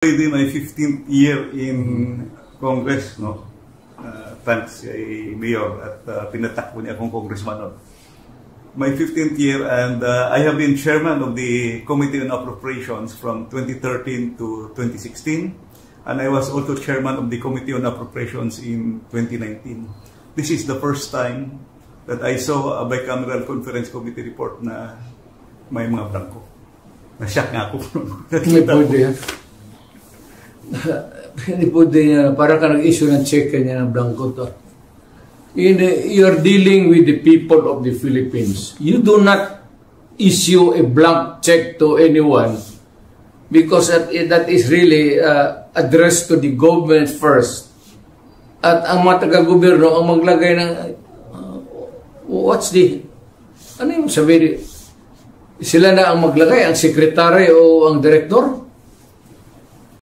Already my 15th year in Congress, no? Thanks kay Mayor at pinatakbo niya akong congressman nun. My 15th year, and I have been chairman of the Committee on Appropriations from 2013 to 2016, and I was also chairman of the Committee on Appropriations in 2019. This is the first time that I saw a bicameral conference committee report na may mga blanco. Na-shock nga ako. Hindi po din, parang ka nag-issue ng check kanya ng blanco to. You're dealing with the people of the Philippines. You do not issue a blank check to anyone because that is really addressed to the government first. At ang mga taga-gobyerno ang maglagay ng ano yung sabihin? Sila na ang maglagay, ang sekretary o ang direktor?